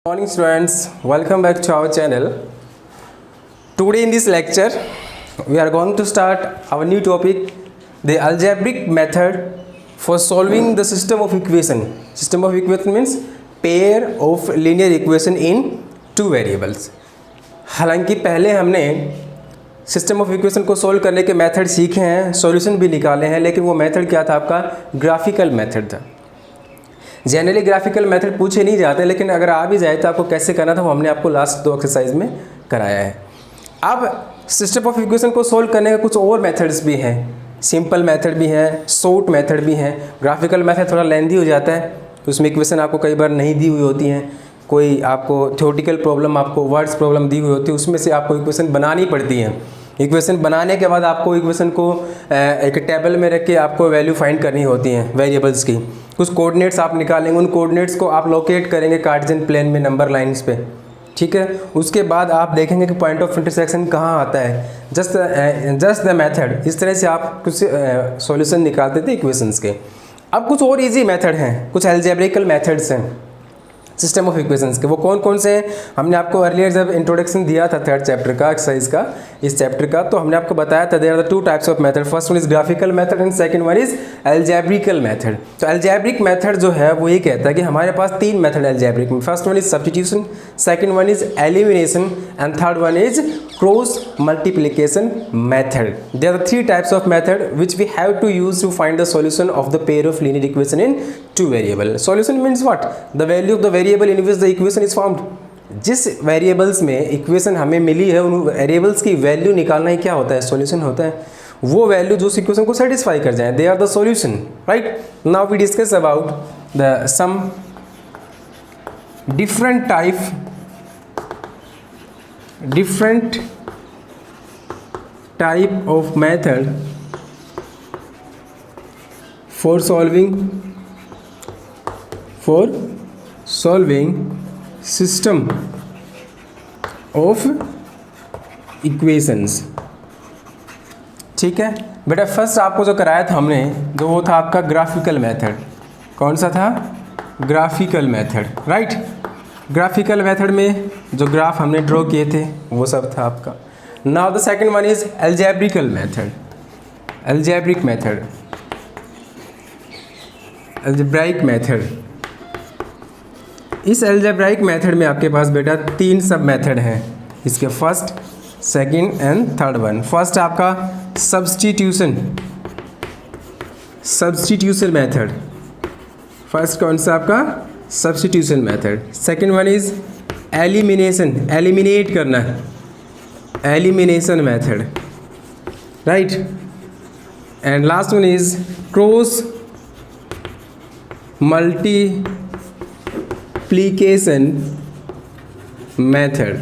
Morning students, welcome back to our channel. Today in this lecture we are going to start our new topic, the algebraic method for solving the system of equation. System of equation means pair of linear equation in two variables. हालांकि पहले हमने system of equation को solve करने के method सीखे हैं, solution भी निकाले हैं, लेकिन वो मेथड क्या था? आपका ग्राफिकल मेथड था। जनरली ग्राफिकल मेथड पूछे नहीं जाते, लेकिन अगर आ भी जाए तो आपको कैसे करना था वो हमने आपको लास्ट दो एक्सरसाइज में कराया है। अब सिस्टम ऑफ इक्वेशन को सोल्व करने के कुछ और मेथड्स भी हैं, सिंपल मेथड भी हैं, शॉर्ट मेथड भी हैं। ग्राफिकल मेथड थोड़ा लेंदी हो जाता है, उसमें इक्वेशन आपको कई बार नहीं दी हुई होती हैं, कोई आपको थ्योरेटिकल प्रॉब्लम, आपको वर्ड्स प्रॉब्लम दी हुई होती है, उसमें से आपको इक्वेशन बनानी पड़ती है। इक्वेशन बनाने के बाद आपको इक्वेशन को एक टेबल में रख के आपको वैल्यू फाइंड करनी होती हैं वेरिएबल्स की। कुछ कोऑर्डिनेट्स आप निकालेंगे, उन कोऑर्डिनेट्स को आप लोकेट करेंगे कार्टेशियन प्लेन में नंबर लाइंस पे, ठीक है। उसके बाद आप देखेंगे कि पॉइंट ऑफ इंटरसेक्शन कहाँ आता है। जस्ट द मेथड, इस तरह से आप कुछ सॉल्यूशन निकालते थे इक्वेशंस के। अब कुछ और इजी मेथड हैं, कुछ अलजेब्रिकल मेथड्स हैं सिस्टम ऑफ इक्वेशंस के। वो कौन कौन से हैं? हमने आपको अर्लियर जब इंट्रोडक्शन दिया था थर्ड चैप्टर का, एक्सरसाइज का, इस चैप्टर का, तो हमने आपको बताया था there are the two types of method. First one is graphical method and second one is algebraical method. तो अलजेब्रिक मेथड जो है वो ये कहता है कि हमारे पास तीन मेथड अलजेब्रिक में। First one is substitution, second one is elimination and third one is cross multiplication method. There are three types of method which we have to use to find the solution of the pair of linear equation in two variable. Solution means what? The value of the variable in which the equation is found. जिस variables में equation हमें मिली है उन variables की value निकालना ही क्या होता है? सॉल्यूशन होता है। वो वैल्यू जो उस इक्वेशन को सेटिस्फाई कर जाए, they are the solution, right. Now we discuss about the some different type of method for solving system of equations, ठीक है बेटा। फर्स्ट आपको जो कराया था हमने, जो वो था आपका ग्राफिकल मेथड। कौन सा था? Graphical method, right. Graphical method में जो ग्राफ हमने ड्रॉ किए थे वो सब था आपका। Now the second one is algebraical method. Algebraic method, algebraic method. इस अलजेब्राइक मेथड में आपके पास बेटा तीन सब मेथड हैं, इसके first, second and third one. First आपका सब्स्टिट्यूशन मेथड। फर्स्ट कौन सा आपका? Substitution method. Second one is elimination, eliminate करना, elimination method, right. And last one is cross multiplication method.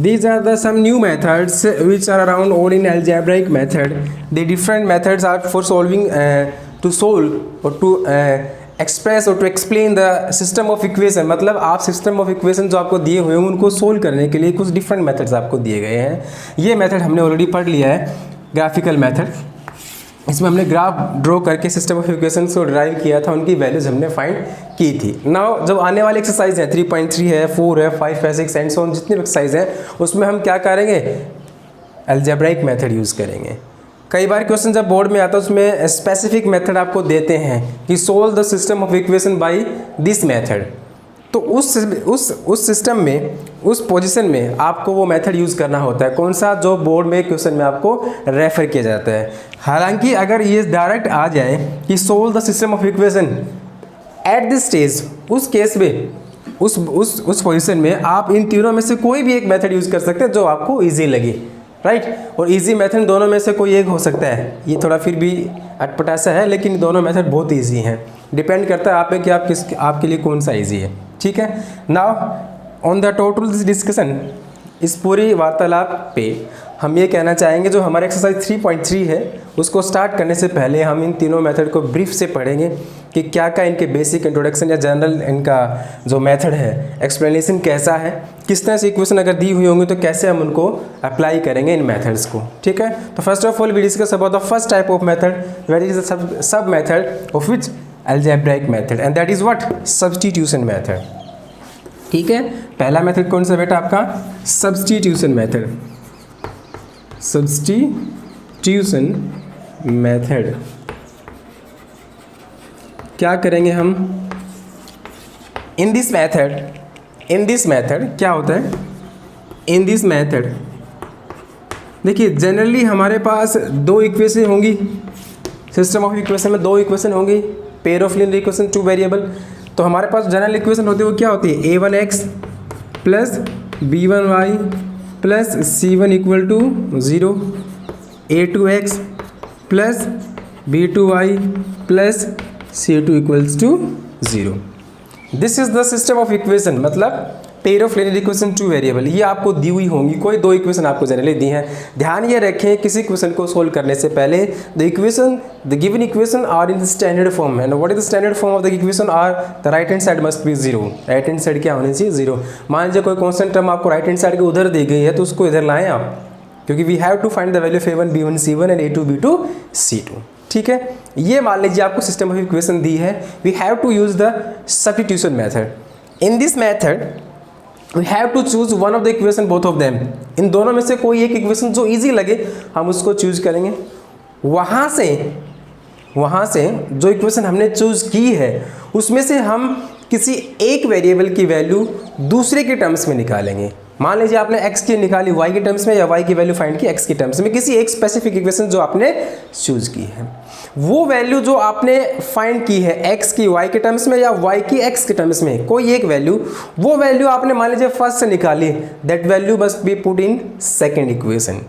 These are the some new methods which are around all in algebraic method. The different methods are for solving to solve or to express or to explain the system of equation। मतलब आप system of equation जो आपको दिए हुए हैं उनको solve करने के लिए कुछ डिफरेंट मेथड्स आपको दिए गए हैं। ये मेथड हमने ऑलरेडी पढ़ लिया है, ग्राफिकल मेथड। इसमें हमने ग्राफ ड्रॉ करके सिस्टम ऑफ इक्वेशंस को ड्राइव किया था, उनकी वैल्यूज हमने फाइंड की थी। नाउ जब आने वाली एक्सरसाइज है 3.3 है, 4 है, 5 है, 6 एंड सो ऑन, जितनी एक्सरसाइज है उसमें हम क्या करेंगे? अलजेब्राइक मेथड यूज़ करेंगे। कई बार क्वेश्चन जब बोर्ड में आता है उसमें स्पेसिफिक मेथड आपको देते हैं कि solve the system of equation by this method. तो उस सिस्टम में, उस पोजीशन में आपको वो मेथड यूज़ करना होता है। कौन सा? जो बोर्ड में क्वेश्चन में आपको रेफर किया जाता है। हालांकि अगर ये डायरेक्ट आ जाए कि solve the system of equation at this stage, उस केस में, उस पोजीशन में आप इन तीनों में से कोई भी एक मेथड यूज़ कर सकते हैं जो आपको ईजी लगे, राइट। और इजी मेथड दोनों में से कोई एक हो सकता है। ये थोड़ा फिर भी अटपटा सा है, लेकिन दोनों मेथड बहुत ईजी हैं। डिपेंड करता है आप पे कि आपके लिए कौन सा ईजी है, ठीक है। Now on the total this discussion, इस पूरी वार्तालाप पे हम ये कहना चाहेंगे जो हमारे एक्सरसाइज 3.3 है उसको स्टार्ट करने से पहले हम इन तीनों मेथड को ब्रीफ से पढ़ेंगे कि क्या क्या इनके बेसिक इंट्रोडक्शन या जनरल इनका जो मेथड है, एक्सप्लेनेशन कैसा है, किस तरह से इक्वेशन अगर दी हुई होंगी तो कैसे हम उनको अप्लाई करेंगे इन मेथड्स को, ठीक है। तो first of all we discuss about the first type of method, that is the sub method of which algebraic method and that is what substitution method. ठीक है, पहला मेथड कौन सा बेटा आपका सब्स्टिट्यूशन मेथड. सब्स्टिट्यूशन मेथड क्या करेंगे हम इन दिस मेथड क्या होता है इन दिस मेथड. देखिए जनरली हमारे पास दो इक्वेशन होंगी, सिस्टम ऑफ इक्वेशन में दो इक्वेशन होंगी, pair of linear equation two variable. तो हमारे पास जनरल इक्वेशन होती है वो क्या होती है a1x plus b1y plus c1 equal to 0, a2x plus b2y plus c2 equals to 0. This is the system of equation, मतलब pair of linear equation two variable. ये आपको दी हुई होंगी, कोई दो इक्वेशन आपको जनरली दी हैं. ध्यान ये रखें किसी इक्वेशन को सोल्व करने से पहले the given equation are in the standard form. And what is the standard form of the equation are the right hand side must be 0. Right hand side क्या होनी चाहिए 0. मान लीजिए कोई कॉन्स्टेंट टर्म आपको राइट हैंड साइड के उधर दी गई है तो उसको इधर लाएं आप, क्योंकि we have to find the value of a1 b1 c1 and a2 b2 c2. ठीक है, ये मान लीजिए आपको सिस्टम ऑफ इक्वेशन दी है. We have to use the substitution method. In this method we have to choose one of the equation both of them. इन दोनों में से कोई एक इक्वेशन जो इजी लगे हम उसको चूज करेंगे. वहाँ से जो इक्वेशन हमने चूज की है उसमें से हम किसी एक वेरिएबल की वैल्यू दूसरे के टर्म्स में निकालेंगे. मान लीजिए आपने x की निकाली y के टर्म्स में या y की वैल्यू फाइंड की x के टर्म्स में. किसी एक स्पेसिफिक इक्वेशन जो आपने चूज की है वो वैल्यू जो आपने फाइंड की है x की y के टर्म्स में या y की x के टर्म्स में, कोई एक वैल्यू, वो वैल्यू आपने मान लीजिए फर्स्ट से निकाली, that value must be put in second equation.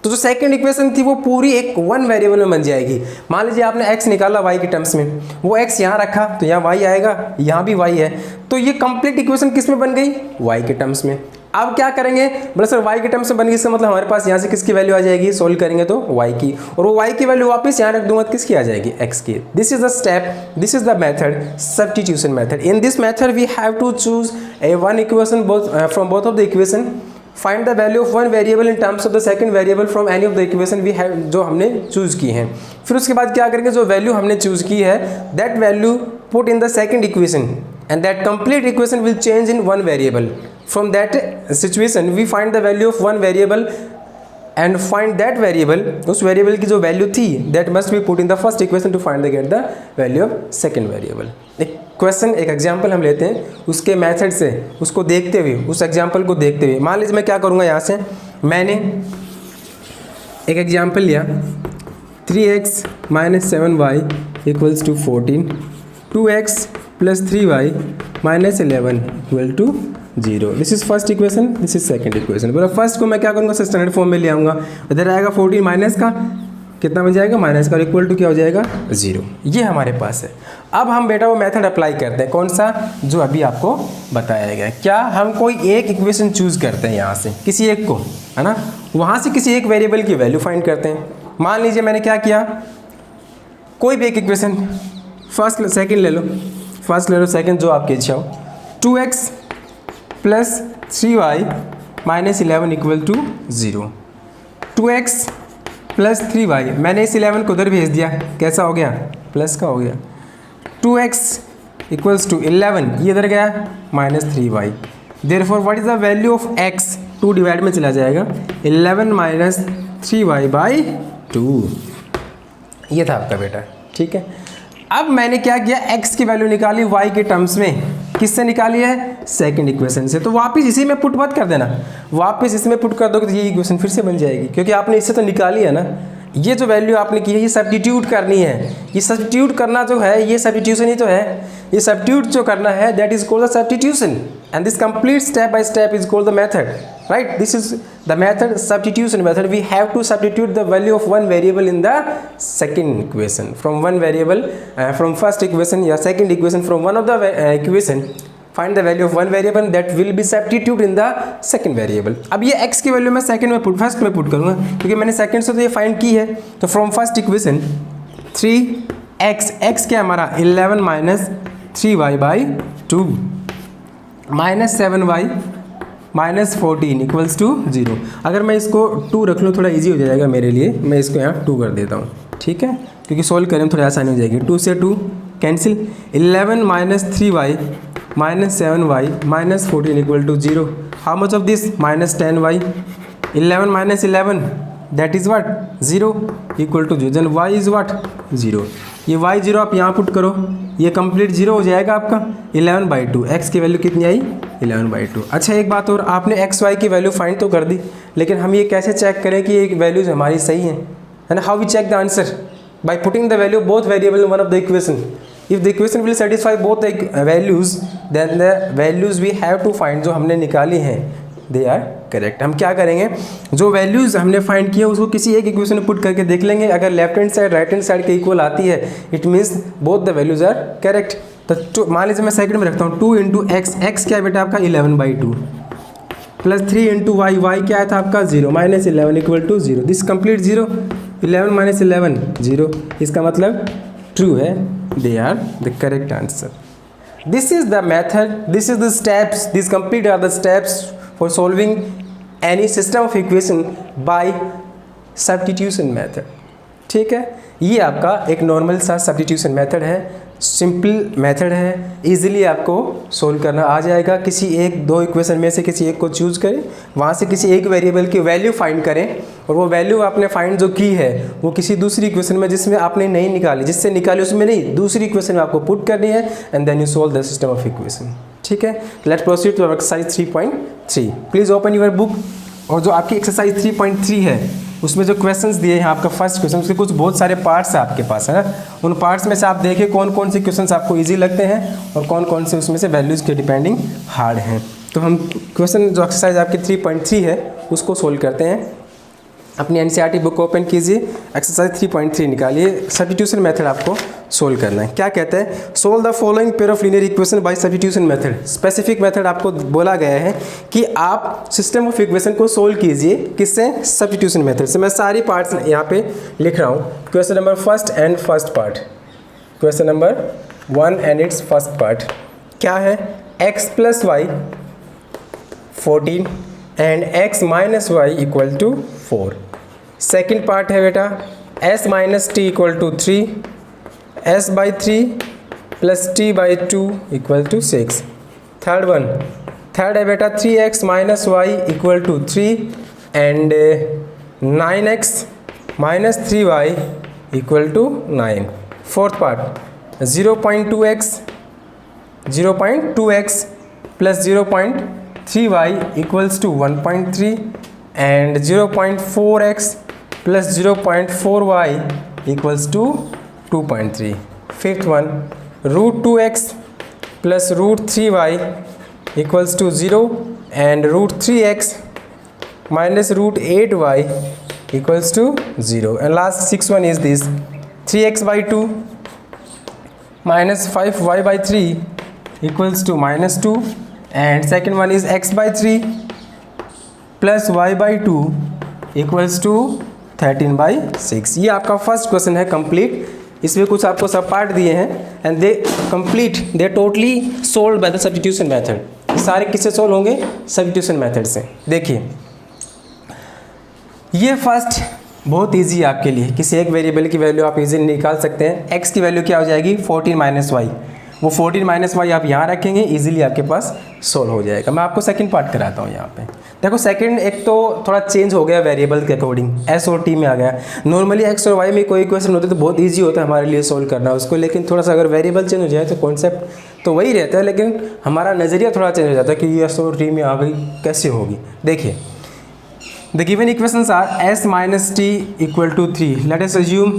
तो जो सेकंड इक्वेशन थी वो पूरी एक वन वेरिएबल में बन जाएगी. मान लीजिए आपने x निकाला y के टर्म्स में, वो x यहाँ रखा तो यहाँ y आएगा, यहाँ भी y है, तो ये कंप्लीट इक्वेशन किस में बन गई y के टर्म्स में. अब क्या करेंगे बोले सर y के टर्म्स में बन गई, इसका मतलब हमारे पास यहाँ से किसकी वैल्यू आ जाएगी, सोल्व करेंगे तो y की, और वो y की वैल्यू वापस यहाँ रख दूंगा तो किसकी आ जाएगी x की. This is the step, this is the method substitution method. In this method we have to choose a one equation from both of the equation, find the value of one variable in terms of the second variable from any of the equation we have, जो हमने choose की है. फिर उसके बाद क्या करेंगे, जो वैल्यू हमने चूज की है that value put in the second equation and that complete equation will change in one variable. From that situation we find the value of one variable and find that variable, उस variable की जो value थी that must be put in the first equation to find the get the value of second variable. एक question, एक example हम लेते हैं, उसके मेथड से उसको देखते हुए, उस एग्जाम्पल को देखते हुए. मान लीजिए मैं क्या करूँगा, यहाँ से मैंने एक एग्जाम्पल लिया 3x - 7y = 14, 2x + 3y - 11 = 0. This is first equation, this is second equation. बोला फर्स्ट को मैं क्या करूँगा, स्टैंडर्ड फॉर्म में ले आऊँगा. इधर आएगा 14 माइनस का कितना बन जाएगा, माइनस का, इक्वल टू क्या हो जाएगा 0. ये हमारे पास है. अब हम बेटा वो मेथड अप्लाई करते हैं, कौन सा, जो अभी आपको बताया गया. क्या हम कोई एक इक्वेशन चूज करते हैं यहाँ से, किसी एक को, है ना, वहाँ से किसी एक वेरिएबल की वैल्यू फाइंड करते हैं. मान लीजिए मैंने क्या किया, कोई भी एक इक्वेशन, फर्स्ट सेकंड ले लो, फर्स्ट ले लो, सेकंड जो आपकी इच्छा हो. 2x + 3y - 11 = 0. 2x + 3y, मैंने इस 11 को उधर भेज दिया, कैसा हो गया, प्लस का हो गया. 2x = 11, ये इधर गया -3y. Therefore what is the value of x, 2 divide में चला जाएगा, 11 - 3y/2. ये था आपका बेटा. ठीक है, अब मैंने क्या किया, x की वैल्यू निकाली y के टर्म्स में, किससे निकाली है, सेकंड इक्वेशन से. तो वापस इसी में पुट मत कर देना, वापस इसमें पुट कर दोगे तो ये इक्वेशन फिर से बन जाएगी, क्योंकि आपने इससे तो निकाली है ना. ये जो वैल्यू आपने की है ये सब्स्टिट्यूट करनी है. ये सब्स्टिट्यूट करना जो है ये सब्स्टिट्यूशन ही तो है. ये सब्स्टिट्यूट जो करना है that is called the substitution, and this complete step by step is called the method. Right, this is the method, substitution method. We have to substitute the value of one variable in the second equation from one variable, from first equation या second equation, from one of the equation find the value of one variable that will be substitute in the second variable. अब ये x की value मैं second में put, first में put करूँगा, क्योंकि मैंने सेकंड से तो ये फाइंड की है. तो from first equation 3x, x क्या हमारा 11 - 3y/2 -7y -14 = 0. अगर मैं इसको 2 रख लूँ थोड़ा ईजी हो जाएगा मेरे लिए, मैं इसको यहाँ 2 कर देता हूँ. ठीक है, क्योंकि सोल्व करें थोड़ी आसानी हो जाएगी. 2 से 2 cancel, 11 minus 3y minus 7y minus 14 equal to 0. How much of this? Minus 10y. 11 minus 11 that is what? 0 equal to 0. Then y is what? 0. ये y 0 आप यहाँ पुट करो, ये कंप्लीट 0 हो जाएगा आपका. 11/2 x की वैल्यू कितनी आई? 11/2. अच्छा एक बात और, आपने एक्स वाई की वैल्यू फाइंड तो कर दी, लेकिन हम ये कैसे चेक करें कि ये वैल्यूज़ हमारी सही हैं, है ना? How we check the answer? By putting the value both variable in one of the equation. If the equation will satisfy both the values, then the values we have to find जो हमने निकाली हैं they are correct. हम क्या करेंगे, जो values हमने find किया उसको किसी एक इक्वेशन में पुट करके देख लेंगे. अगर left hand side right hand side के इक्वल आती है, it means both the values are correct. तो मान लीजिए मैं सेकंड में रखता हूँ 2 इंटू एक्स. एक्स क्या है बेटा आपका? 11/2 प्लस 3 इंटू वाई. वाई क्या आया था आपका? 0 minus 11 equal to 0. This complete 0. 11 minus 11 0. इसका मतलब ट्रू है. They are the correct answer. This is the method, this is the steps, this complete are the steps for solving any system of equation by substitution method. ठीक है, ये आपका एक normal सा substitution method है, simple method है, easily आपको solve करना आ जाएगा. किसी एक दो इक्वेशन में से किसी एक को चूज़ करें, वहाँ से किसी एक वेरिएबल की वैल्यू फाइंड करें, और वो वैल्यू आपने फाइंड जो की है वो किसी दूसरी इक्वेशन में जिसमें आपने नहीं निकाली, जिससे निकाली उसमें नहीं, दूसरी इक्वेशन में आपको पुट करनी है, and then you solve the system of equation. ठीक है, let's proceed to exercise 3.3. Please open your book. और जो आपकी एक्सरसाइज 3.3 है उसमें जो क्वेश्चंस दिए हैं, आपका फर्स्ट क्वेश्चन, उसके कुछ बहुत सारे पार्ट्स हैं आपके पास, है ना? उन पार्ट्स में से आप देखिए कौन कौन से क्वेश्चंस आपको इजी लगते हैं और कौन कौन से उसमें से वैल्यूज़ के डिपेंडिंग हार्ड हैं. तो हम क्वेश्चन जो एक्सरसाइज आपकी 3.3 है उसको सोल्व करते हैं. अपनी एनसीईआरटी बुक ओपन कीजिए, एक्सरसाइज 3.3 निकालिए. सब्स्टिट्यूशन मेथड आपको सोल्व करना है. क्या कहते हैं? Solve the following pair of linear equation by substitution method. Specific method आपको बोला गया है कि आप सिस्टम ऑफ इक्वेशन को सोल्व कीजिए. किससे? सब्स्टिट्यूशन मेथड से. मैं सारी पार्ट्स यहाँ पे लिख रहा हूँ. Question number first and first part, question number 1 and its first part क्या है? x plus y 14 and x minus y equal to 4. Second part है बेटा s minus t equal to 3, s by 3 plus t by 2 equal to 6. Third है बेटा 3x minus y equal to 3 and 9x minus 3y equal to 9. Fourth part 0.2x plus 0.3y equals to 1.3 and 0.4x plus 0.4y equals to 2.3. Fifth one √2x plus √3y equals to 0 and √3x minus √8y equals to 0. And last sixth one is this 3x by 2 minus 5y by 3 equals to minus 2, and second one is x by 3 plus y by 2 equals to 13 by 6. ये आपका first question है complete. इसमें कुछ आपको सब part दिए हैं and they complete they totally solve by the substitution method. सारे किससे सोल्व होंगे? सब्स्टिट्यूशन मेथड से. देखिए ये फर्स्ट बहुत इजी है आपके लिए. किसी एक वेरिएबल की वैल्यू आप इजीली निकाल सकते हैं. x की वैल्यू क्या हो जाएगी? 14 माइनस वाई. वो 14 माइनस वाई आप यहाँ रखेंगे, इजीली आपके पास सोल्व हो जाएगा. मैं आपको सेकंड पार्ट कराता हूँ. यहाँ पे देखो सेकंड एक तो थोड़ा चेंज हो गया वेरिएबल के अकॉर्डिंग, s और t में आ गया. नॉर्मली x और y में कोई इक्वेशन होते तो बहुत ईजी होता है हमारे लिए सोल्व करना उसको, लेकिन थोड़ा सा अगर वेरिएबल चेंज हो जाए तो कॉन्सेप्ट तो वही रहता है, लेकिन हमारा नज़रिया थोड़ा चेंज हो जाता है कि s और t में आ गई कैसे होगी. देखिए The given equations are s minus t equal to 3. Let us assume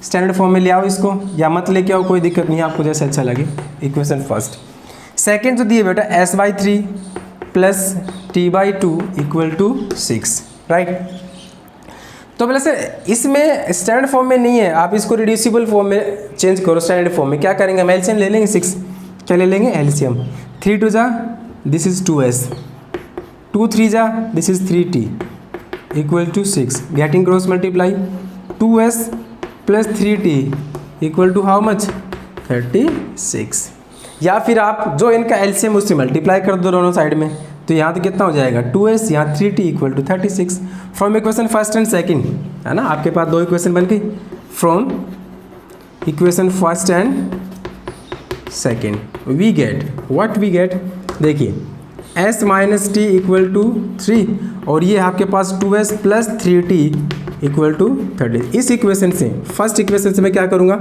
standard form में ले आओ इसको, या मत लेके आओ, कोई दिक्कत नहीं है, आपको जैसे अच्छा लगे. Equation first. सेकेंड जो दिए बेटा s by 3 plus t by 2 equal to 6, right. तो बोले सर इसमें स्टैंडर्ड फॉर्म में नहीं है, आप इसको रिड्यूसिबल फॉर्म में चेंज करो. स्टैंडर्ड फॉर्म में क्या करेंगे? हम एलसीएम ले लेंगे 6. क्या ले लेंगे? एलसीएम. 3 2 जा दिस इज 2s, 2 3 जा this is 3t equal to 6. Getting cross multiply 2s plus 3t equal to how much? 36. या फिर आप जो इनका एलसीएम उससे मल्टीप्लाई कर दो दोनों साइड में, तो यहाँ तो कितना हो जाएगा? 2s, यहाँ 3t equal to 36. From equation first and second, है ना, आपके पास दो इक्वेशन बन गई. From equation first and second, we get what we get, देखिए s minus t equal to 3 और ये आपके पास 2s plus 3t equal to 30। इस इक्वेशन से, फर्स्ट इक्वेशन से मैं क्या करूँगा,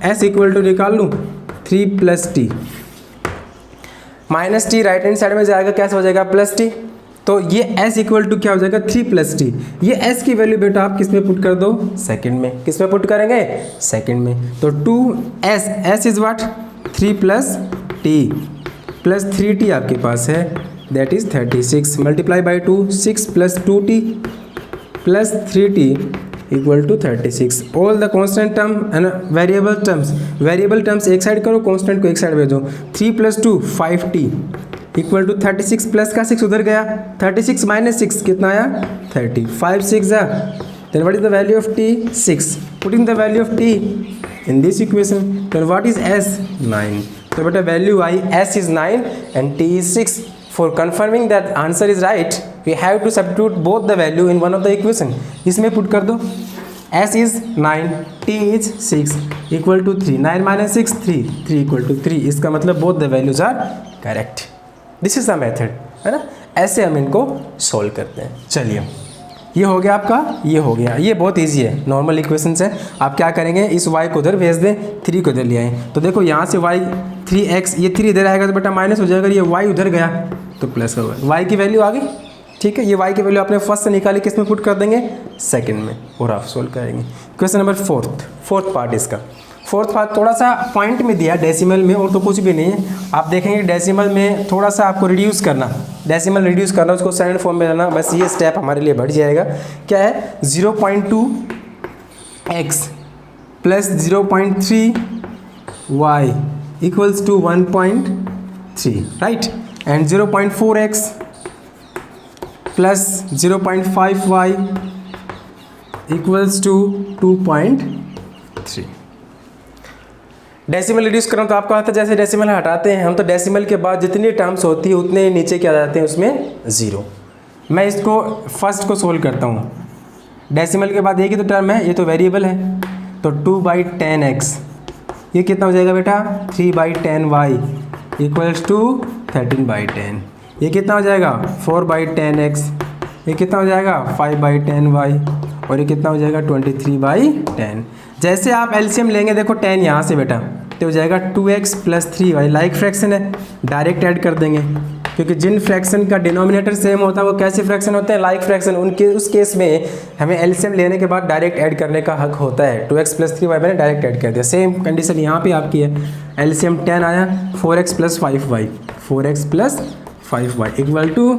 s इक्वल टू निकाल लूँ 3 plus T, minus T right hand side में जाएगा, कैसे हो जाएगा प्लस टी, तो ये s इक्वल टू क्या हो जाएगा 3 प्लस टी। ये s की वैल्यू बेटा आप किस में पुट कर दो, सेकंड में, किस में पुट करेंगे, सेकंड में, तो 2s, s is what 3 plus t plus 3t आपके पास है, that is 36 multiply by 2, 6 plus 2t plus 3t equal to 36। All the constant term and variable terms, variable terms एक साइड करो, कॉन्स्टेंट को एक साइड भेजो, 3 plus 2 5t equal to 36 plus का 6 उधर गया, 36 माइनस 6 कितना आया 30, 5 6 then what is the value of t 6, putting the value of t in this equation, then what is s 9, तो बेटा value I s is 9 and t is 6। For confirming that answer is right, we have to substitute both the value in one of the equation. इसमें put कर दो, s is 9, t is 6 equal to 3, 9 minus 6 3, 3 equal to 3, इसका मतलब both the values are correct. This is the method, है ना, ऐसे हम इनको solve करते हैं। चलिए ये हो गया आपका, ये हो गया, ये बहुत इजी है, नॉर्मल इक्वेशंस है। आप क्या करेंगे, इस y को उधर भेज दें, 3 को इधर ले आए, तो देखो यहाँ से y 3x, ये 3 इधर आएगा तो बेटा माइनस हो जाएगा, ये y उधर गया तो प्लस होगा, y की वैल्यू आ गई, ठीक है। ये y की वैल्यू आपने फर्स्ट से निकाली, किस में पुट कर देंगे, सेकंड में, और आप सोल्व करेंगे। क्वेश्चन नंबर फोर्थ पार्ट इसका, फोर्थ पार्ट थोड़ा सा पॉइंट में दिया डेसिमल में, और तो कुछ भी नहीं है। आप देखेंगे डेसिमल में थोड़ा सा आपको रिड्यूस करना, डेसिमल रिड्यूस करना, उसको स्टैंडर्ड फॉर्म में लाना, बस ये स्टेप हमारे लिए बढ़ जाएगा। क्या है, 0.2x plus 0.3y equals to 1.3, right, and 0.4x plus 0.5y equals to 2.3। Decimal reduce करना तो आपका आता है, जैसे डेसिमल हटाते हैं हम, तो डेसिमल के बाद जितनी टर्म्स होती है उतने नीचे क्या जाते हैं उसमें, ज़ीरो। मैं इसको फर्स्ट को सोल्व करता हूँ, डेसिमल के बाद एक ही तो टर्म है, ये तो वेरिएबल है, तो 2/10x, ये कितना हो जाएगा बेटा 3/10y इक्वल्स टू 13/10, ये कितना हो जाएगा 4/10x, ये कितना हो जाएगा 5/10y, और ये कितना हो जाएगा 23/10। जैसे आप एलसीएम लेंगे, देखो 10 यहाँ से बेटा, तो हो जाएगा 2x plus 3y, like fraction है, डायरेक्ट ऐड कर देंगे, क्योंकि जिन फ्रैक्शन का डिनोमिनेटर सेम होता है वो कैसे फ्रैक्शन होते हैं, लाइक फ्रैक्शन, उनके उस केस में हमें एलसीएम लेने के बाद डायरेक्ट ऐड करने का हक होता है। 2x प्लस 3y मैंने डायरेक्ट ऐड कर दिया, सेम कंडीशन यहाँ पे आपकी है। एलसीएम 10 आया, 4x plus 5y, 4x plus 5y equal to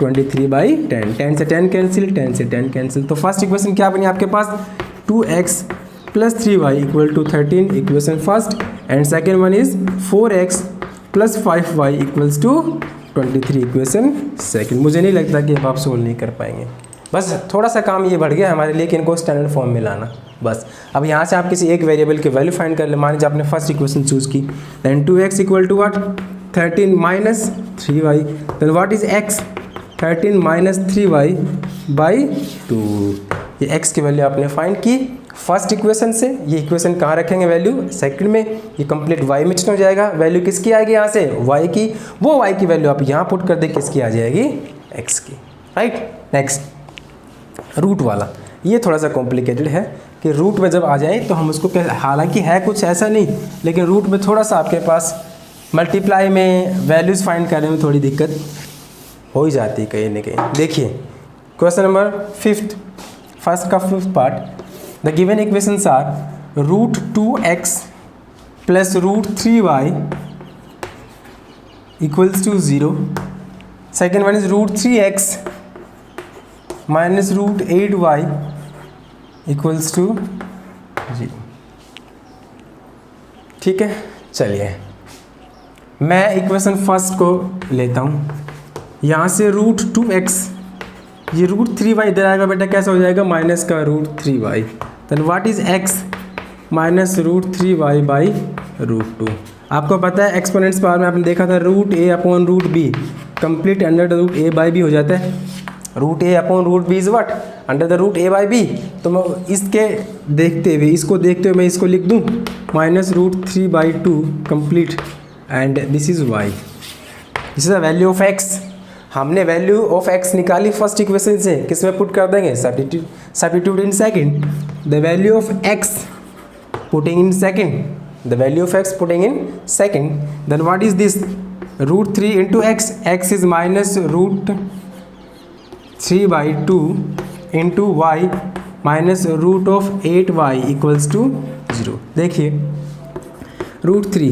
23/10, 10 से 10 कैंसिल, 10 से 10 कैंसिल, तो फर्स्ट इक्वेशन क्या बनी आपके पास, 2x plus 3y equal to 13, equation first, and second one is 4x plus 5y equals to 23, equation second. मुझे नहीं लगता कि अब आप सोल्व नहीं कर पाएंगे, बस थोड़ा सा काम ये बढ़ गया हमारे लिए कि इनको स्टैंडर्ड फॉर्म में लाना, बस। अब यहाँ से आप किसी एक वेरिएबल की वैल्यू फाइंड कर ले, मान लीजिए आपने फर्स्ट इक्वेशन चूज़ की, then 2x equal to what 13 minus 3y, then what is x 13 minus 3y by 2, ये x की वैल्यू आपने फाइंड की फर्स्ट इक्वेशन से। ये इक्वेशन कहाँ रखेंगे वैल्यू, सेकंड में, ये कंप्लीट y में हो जाएगा, वैल्यू किसकी आएगी यहाँ से, y की, वो y की वैल्यू आप यहाँ पुट कर दे, किसकी आ जाएगी, x की, राइट। नेक्स्ट रूट वाला, ये थोड़ा सा कॉम्प्लिकेटेड है कि रूट में जब आ जाए तो हम उसको, हालांकि है कुछ ऐसा नहीं, लेकिन रूट में थोड़ा सा आपके पास मल्टीप्लाई में वैल्यूज़ फाइंड करने में थोड़ी दिक्कत हो ही जाती है कहीं ना कहीं। देखिए question number fifth part, the given equations are √2x plus √3y equals to 0, second one is √3x minus √8y equals to 0, ठीक है। चलिए मैं इक्वेशन फर्स्ट को लेता हूँ, यहाँ से √2x, ये √3y इधर आएगा बेटा, कैसा हो जाएगा माइनस का √3y, then what is x minus √3y by √2। आपको पता है एक्सपोनेंट्स पावर में आपने देखा था √a/√b complete under the root a by b हो जाता है, √a/√b is what under the root a by b। तो मैं इसके देखते हुए, इसको देखते हुए मैं इसको लिख दूँ minus √3/2 complete and this is y, this is the value of x। हमने वैल्यू ऑफ x निकाली फर्स्ट इक्वेशन से, किस में पुट कर देंगे, substitute in second, the value of x putting in second, the value of x putting in second, then what is this, √3 into x, x is minus √3/2 into y minus √8y equals to 0। देखिए √3,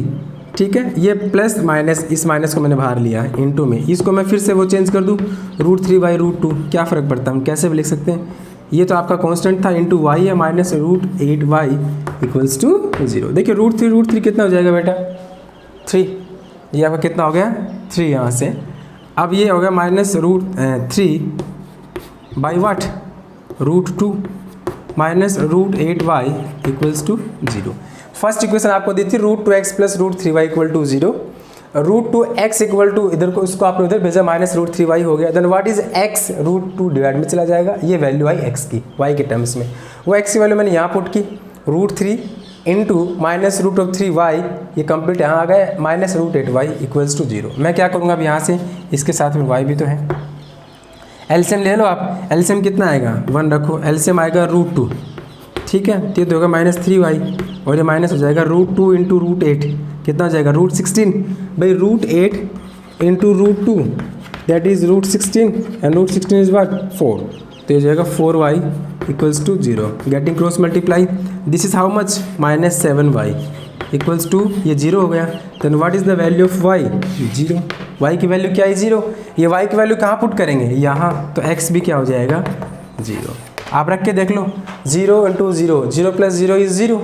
ठीक है, ये plus minus, इस minus को मैंने बाहर लिया into में, इसको मैं फिर से वो चेंज कर दूँ √3/2, क्या फ़र्क पड़ता है, हम कैसे भी लिख सकते हैं, ये तो आपका कांस्टेंट था, इंटू y है माइनस √8y इक्वल्स टू 0। देखिए √3 कितना हो जाएगा बेटा, 3, ये आपका कितना हो गया 3 यहाँ से। अब ये हो गया minus √3 by what, √2 minus √8y equals to 0। First equation आपको दी थी √2x plus √3y equal to 0, √2x equal to इधर को, इसको आपने उधर भेजा माइनस √3y हो गया, then what is x, √2 divide में चला जाएगा, ये वैल्यू आई x की, y के टर्म्स में, वो x की वैल्यू मैंने यहाँ पुट की, √3 इंटू माइनस √3y, ये कंप्लीट यहाँ आ गए माइनस √8y इक्वल्स टू 0। मैं क्या करूँगा अब यहाँ से, इसके साथ में y भी तो है, एलसीएम ले लो आप, एलसीएम कितना आएगा 1 रखो, एलसीएम आएगा √2, ठीक है, तो ये तो होगा माइनस 3y और ये माइनस हो जाएगा √2 इंटू √8, कितना हो जाएगा √16, भाई √8 into √2 that is √16 and √16 is what 4, तो ये हो जाएगा 4y equals to 0। Getting cross multiply, this is how much, minus 7y equals to, ये 0 हो गया, then what is the value of y, 0, y की वैल्यू क्या है 0, ये y की वैल्यू कहाँ पुट करेंगे, यहाँ, तो x भी क्या हो जाएगा 0। आप रख के देख लो, 0 इंटू 0, 0 प्लस 0 इज 0,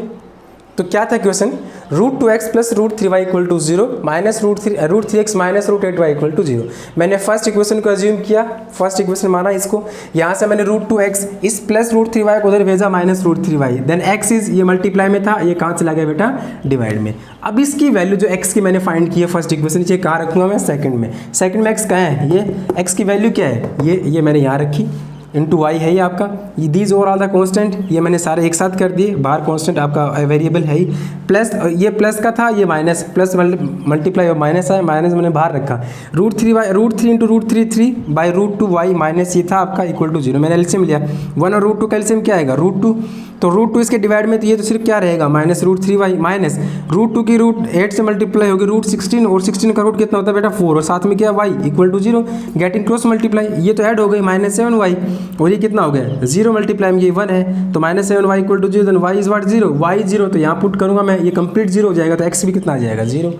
तो क्या था question, √2x plus √3y equal to 0 minus √3x minus √8y equal to 0। मैंने फर्स्ट इक्वेशन को अज्यूम किया, फर्स्ट इक्वेशन माना इसको, यहाँ से मैंने √2x इस प्लस √3y को उधर भेजा minus √3y, then x is, ये मल्टीप्लाई में था, ये कहाँ चला गया बेटा डिवाइड में। अब इसकी वैल्यू जो x की मैंने फाइंड की है फर्स्ट इक्वेशन, ये कहाँ रखूँगा मैं, सेकंड में, सेकंड में x कहाँ है, ये x की वैल्यू क्या है, ये मैंने यहाँ रखी, इंटू y है ये आपका, these over all the constant, ये मैंने सारे एक साथ कर दिए, बाहर कांस्टेंट आपका वेरिएबल है ही, प्लस ये प्लस का था, ये माइनस, प्लस मल्टीप्लाई और माइनस है, माइनस मैंने बाहर रखा, √3 इंटू √3 बाई √2y माइनस ये था आपका इक्वल टू 0, मैंने एलसीएम लिया, 1 और √2 का एलसीएम क्या आएगा √2, तो √2 इसके डिवाइड में, तो ये तो सिर्फ क्या रहेगा माइनस √3y माइनस √2 की √8 से मल्टीप्लाई होगी √16 और 16 का रूट कितना होता है बेटा 4 और साथ में क्या y equal to 0, getting cross multiply, ये तो ऐड हो गई माइनस 7y और ये कितना हो गया 0 मल्टीप्लाई में ये 1 है, तो minus 7y equal to 0, then y is what 0, y 0, तो यहाँ पुट करूँगा मैं, ये कंप्लीट 0 हो जाएगा, तो x भी कितना आ जाएगा 0,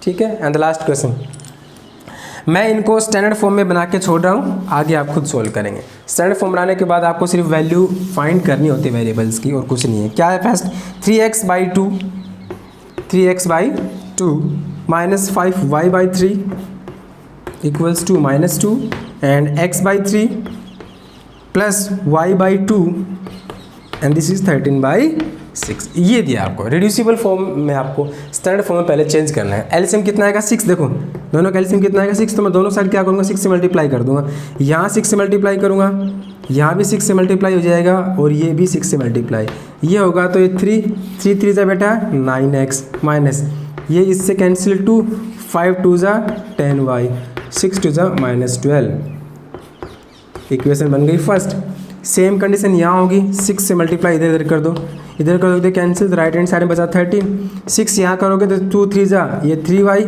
ठीक है। एंड द लास्ट क्वेश्चन, मैं इनको स्टैंडर्ड फॉर्म में बना के छोड़ रहा हूँ, आगे आप खुद सोल्व करेंगे। स्टैंडर्ड फॉर्म बनाने के बाद आपको सिर्फ वैल्यू फाइंड करनी होती है वेरिएबल्स की और कुछ नहीं है। क्या है first, 3x/2 minus 5y/3 equals to -2 and x/3 plus y/2 and this is 13/6। ये दिया आपको रिड्यूसिबल फॉर्म में, आपको स्टैंडर्ड फॉर्म में पहले चेंज करना है। एलसीएम कितना आएगा 6, देखो दोनों का एलसीएम कितना आएगा 6, तो मैं दोनों साइड क्या करूँगा 6 से मल्टीप्लाई कर दूंगा, यहाँ 6 से मल्टीप्लाई करूँगा, यहाँ भी 6 से मल्टीप्लाई हो जाएगा और ये भी 6 से मल्टीप्लाई, ये होगा तो ये 3 3 जा बेटा 9x माइनस ये इससे कैंसिल 2 5 2 जा 10y 6 2 जा -12, इक्वेशन बन गई फर्स्ट। सेम कंडीशन यहाँ होगी, 6 से मल्टीप्लाई इधर कर दो, इधर करोगे कैंसिल, तो राइट हैंड साइड में बचा 13, 6 यहाँ करोगे तो 2 3 जा ये 3y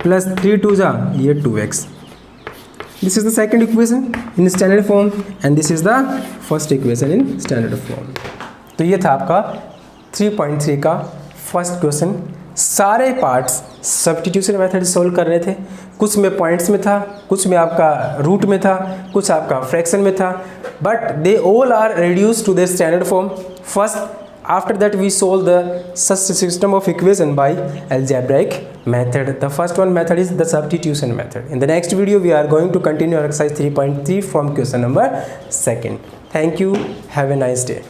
प्लस 3 2 जा ये 2x। This is the second equation in standard form and this is the first equation in standard form. तो ये था आपका 3.3 का फर्स्ट क्वेश्चन। सारे पार्ट्स सब्स्टिट्यूशन मेथड सोल्व कर रहे थे, कुछ में पॉइंट्स में था, कुछ में आपका रूट में था, कुछ आपका फ्रैक्शन में था, but they all are reduced to their standard form. First, after that we solve the such system of equation by algebraic method. The first one method is the substitution method. In the next video we are going to continue exercise 3.3 from question number 2. Thank you. Have a nice day.